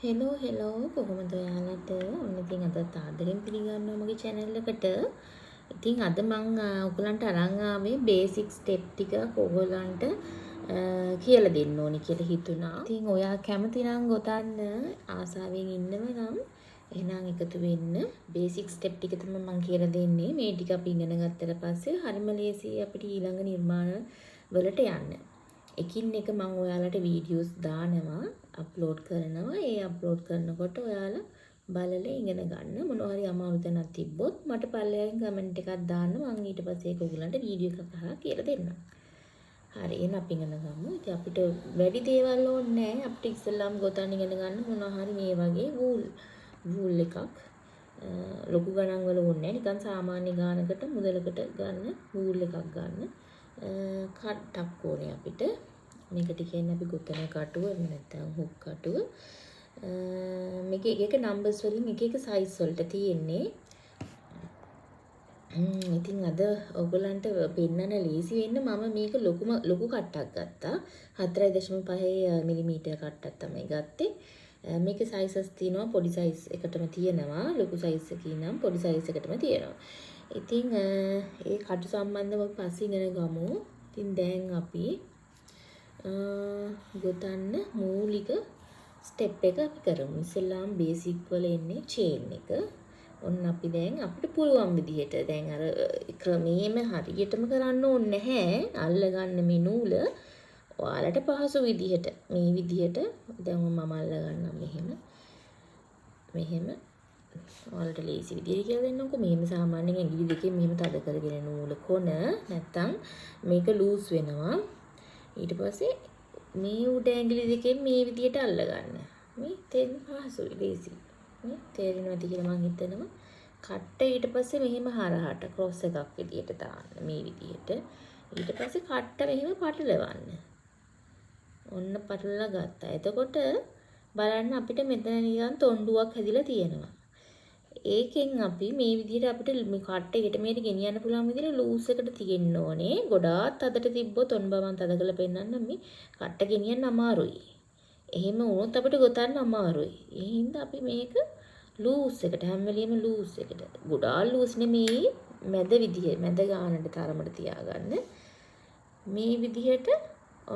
Hello කොහොමද ඔයාලට ඔන්න ඉතින් අදත් ආදරෙන් පිළිගන්නවා මගේ channel එකට. ඉතින් අද මම ඔයගලන්ට අරන් ආවේ බේසික් ස්ටෙප් ටික ඔයගලන්ට කියලා දෙන්න ඕනි කියලා හිතුණා. ඉතින් ඔයා කැමති නම් ගොතන්න ආසාවෙන් ඉන්නව නම් එහෙනම් එකතු වෙන්න. බේසික් ස්ටෙප් ටික තමයි මම කියලා දෙන්නේ. මේ ටික අපි ඉගෙන ගත්තට පස්සේ හරිම ලේසියි අපිට ඊළඟ නිර්මාණ වලට යන්න. එකින් එක මම ඔයාලට වීඩියෝස් දානවා අප්ලෝඩ් කරනවා. ඒ අප්ලෝඩ් කරනකොට ඔයාලා බලලා ඉගෙන ගන්න. මොනවා හරි අමාරු තැනක් තිබ්බොත් මට පල්ලෙයන් කමෙන්ට් එකක් දාන්න. මම ඊට පස්සේ ඒක ඔයගලන්ට වීඩියෝ එකක් අහලා කියලා දෙන්නම්. හරි එහෙනම් අපි ඉගෙන ගමු. ඉතින් අපිට වැඩි දේවල් ඕනේ නැහැ. අපිට ඉස්සෙල්ලාම ගොතන්න ඉගෙන ගන්න මොනවා හරි මේ වගේ වූල් එකක් ලොකු ගණන් වල ඕනේ නැහැ. නිකන් සාමාන්‍ය ගානකට මුදලකට ගන්න වූල් එකක් ගන්න. කට්ටක් ඕනේ අපිට. මේකට කියන්නේ අපි ගොතන කටුව නැත්නම් හුක් කටුව. මේක එක නම්බර්ස් වලින් එක size වලට තියෙන්නේ. ඉතින් අද ඔයගලන්ට පෙන්නන ලේසි වෙන්න මම මේක ලොකු කට්ටක් ගත්තා. 4.5 මිලිමීටර් කට්ටක් තමයි ගත්තේ. මේකේ sizes තියෙනවා පොඩි size එකටම තියෙනවා. ලොකු size එකකින් නම් පොඩි size එකටම තියෙනවා. ඉතින් ඒ කටු සම්බන්ධව පස්සේ ඉගෙන ගමු. ඉතින් දැන් අපි ගොතන්න මූලික ස්ටෙප් එක අපි කරමු. ඉස්සෙල්ලාම බේසික් වල එන්නේ චේන් එක. ඔන්න අපි දැන් අපිට පුළුවන් විදිහට දැන් අර ක්‍රමයේම හරියටම කරන්න ඕනේ නැහැ. අල්ලගන්න මේ නූල ඔයාලට පහසු විදිහට මේ විදිහට දැන් මම අල්ල ගන්නම් මෙහෙම ඔයාලට ලේසි විදිහට කියලා දෙන්නම්කෝ. මෙහෙම සාමාන්‍යයෙන් ඇඟිලි දෙකෙන් මෙහෙම තද කරගෙන නූල කොන නැත්තම් මේක ලූස් වෙනවා. ඊට පස්සේ මේ උඩ ඇඟිලි දෙකෙන් මේ විදිහට අල්ල ගන්න. මේ තේරෙන පහසුයි ලේසි. මේ තේරෙනවද කියලා මම හිතනවා. කට්ට ඊට පස්සේ මෙහෙම හරහට ක්‍රොස් එකක් විදිහට දාන්න මේ විදිහට. ඊට පස්සේ කට්ට මෙහෙම පටලවන්න. ඔන්න පටලලා ගත්තා. එතකොට බලන්න අපිට මෙතන නිකන් තොණ්ඩුවක් හැදිලා තියෙනවා. ඒකෙන් අපි මේ විදිහට අපිට මේ කට්ට එකට මෙහෙට ගෙනියන්න පුළුවන් විදිහට ලූස් එකට තියෙන්න ඕනේ. ගොඩාක් අදට තිබ්බොත් ඔන්න බබන් තද කරලා පෙන්නන්න මේ කට්ට ගෙනියන්න අමාරුයි. එහෙම වුණොත් අපිට ගොතන්න අමාරුයි. ඒ හින්දා අපි මේක ලූස් එකට හැම වෙලෙම ලූස් එකට. ගොඩාක් ලූස් නෙමෙයි මැද ගානට තරමට තියාගන්න. මේ විදිහට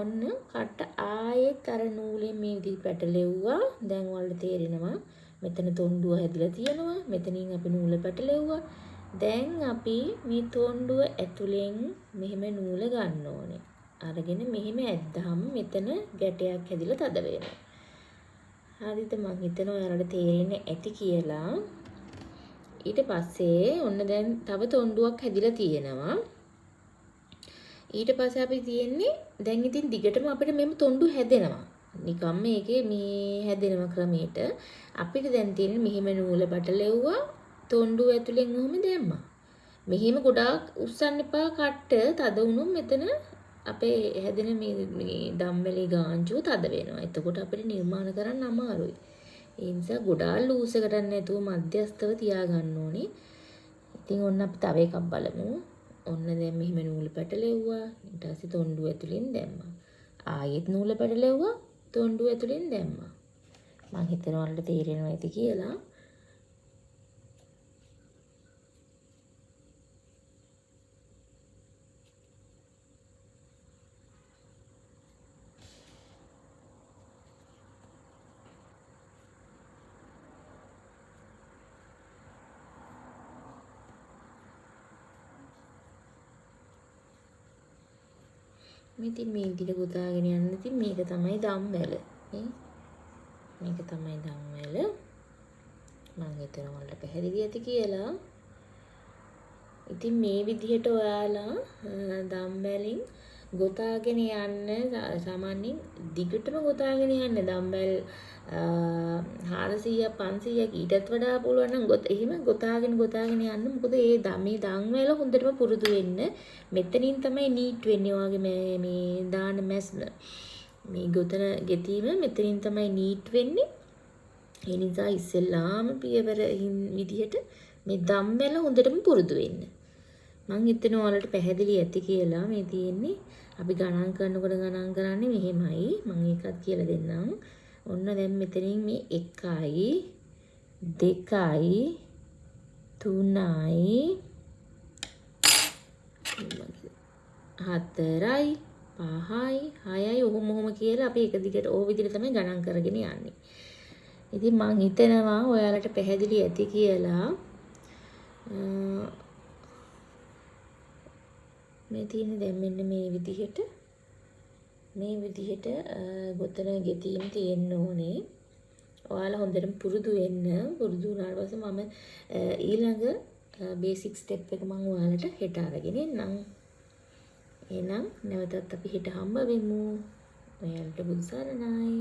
ඔන්න කට්ට ආයෙත් අර නූලෙන් මේ විදිහට පැටලෙව්වා. දැන් ඔයාලට තේරෙනවා මෙතන තොණ්ඩුව හැදිලා තියෙනවා. මෙතනින් අපි නූල පැටලෙව්වා. දැන් අපි මේ තොණ්ඩුව ඇතුලෙන් මෙහෙම නූල ගන්න ඕනේ. අරගෙන මෙහෙම ඇද්දාම මෙතන ගැටයක් හැදිලා තද වෙනවා. හරිද? මම හිතනවා ඔයාලට තේරෙන්නේ ඇති කියලා. ඊට පස්සේ ඔන්න දැන් තව තොණ්ඩුවක් හැදිලා තියෙනවා. ඊට පස්සේ අපි තියෙන්නේ දැන් ඉතින් දිගටම අපිට මෙහෙම තොණ්ඩු හැදෙනවා. නිකම් මේකේ මේ හැදෙනම ක්‍රමයට අපිට දැන් තියෙන්නේ මෙහෙම නූල බටලෙව්වා තොණ්ඩුව ඇතුලෙන් ඔහොම දැම්මා. මෙහෙම ගොඩාක් උස්සන්න එපා කට්ට තද වුණොත් මෙතන අපේ හැදෙන මේ දම්වැලේ ගාංජුව තද වෙනවා. එතකොට අපිට නිර්මාණ කරන්න අමාරුයි. ඒ නිසා ගොඩාක් ලූස් එකකට නැතුව මධ්‍යස්තව තියාගන්න ඕනේ. ඉතින් ඔන්න අපි තව එකක් බලමු. ඔන්න දැන් මෙහෙම නූල පැටලෙව්වා. ඊට පස්සේ තොණ්ඩුව ඇතුලෙන් දැම්මා. ආයෙත් නූල පැටලෙව්වා තොණ්ඩුව ඇතුලෙන් දැම්මා. මම හිතනවා ඔයාලට තේරෙනවා ඇති කියලා. ඉතින් මේ විදිහට ගොතාගෙන යන්න. ඉතින් මේක තමයි දම්වැල. මේක තමයි දම්වැල. මම හිතනවා ඔයාලට පැහැදිලි ඇති කියලා. ඉතින් මේ විදිහට ඔයාලා දම්වැලින් ගොතාගෙන යන්න සාමාන්‍යයෙන් දිගටම ගොතාගෙන යන්න දම්වැල් 400 500ක් ඊටත් වඩා පුළුවන් නම් එහෙම ගොතාගෙන යන්න. මොකද මේ දම්වැල හොඳටම පුරුදු වෙන්න. මෙතනින් තමයි නීට් වෙන්නේ වගේ මේ දාන මැස්ම. මේ ගොතන ගෙතීම මෙතනින් තමයි නීට් වෙන්නේ. ඒ නිසා ඉස්සෙල්ලාම පියවර විදිහට මේ දම්වැල හොඳටම පුරුදු වෙන්න. මම හිතනවා ඔයාලට පැහැදිලි ඇති කියලා. මේ තියෙන්නේ අපි ගණන් කරනකොට ගණන් කරන්නේ මෙහෙමයි. මම ඒකත් කියලා දෙන්නම්. ඔන්න දැන් මෙතනින් මේ 1යි 2යි 3යි 4යි 5යි 6යි ඔහොම කියලා අපි එක දිගට ඕ විදිහට තමයි ගණන් කරගෙන යන්නේ. ඉතින් මං හිතනවා ඔයාලට පැහැදිලි ඇති කියලා. මේ තියෙන දැන් මෙන්න මේ විදිහට ගොතන ගෙතීම් තියෙන්න ඕනේ. ඔයාලා හොඳටම පුරුදු වෙන්න. පුරුදු වුණාට පස්සේ මම ඊළඟ බේසික් ස්ටෙප් එක මම ඔයාලට හෙට අරගෙන එන්නම්. එහෙනම් නැවතත් අපි හෙට හම්බ වෙමු. ඔයාලට බුදු සරණයි.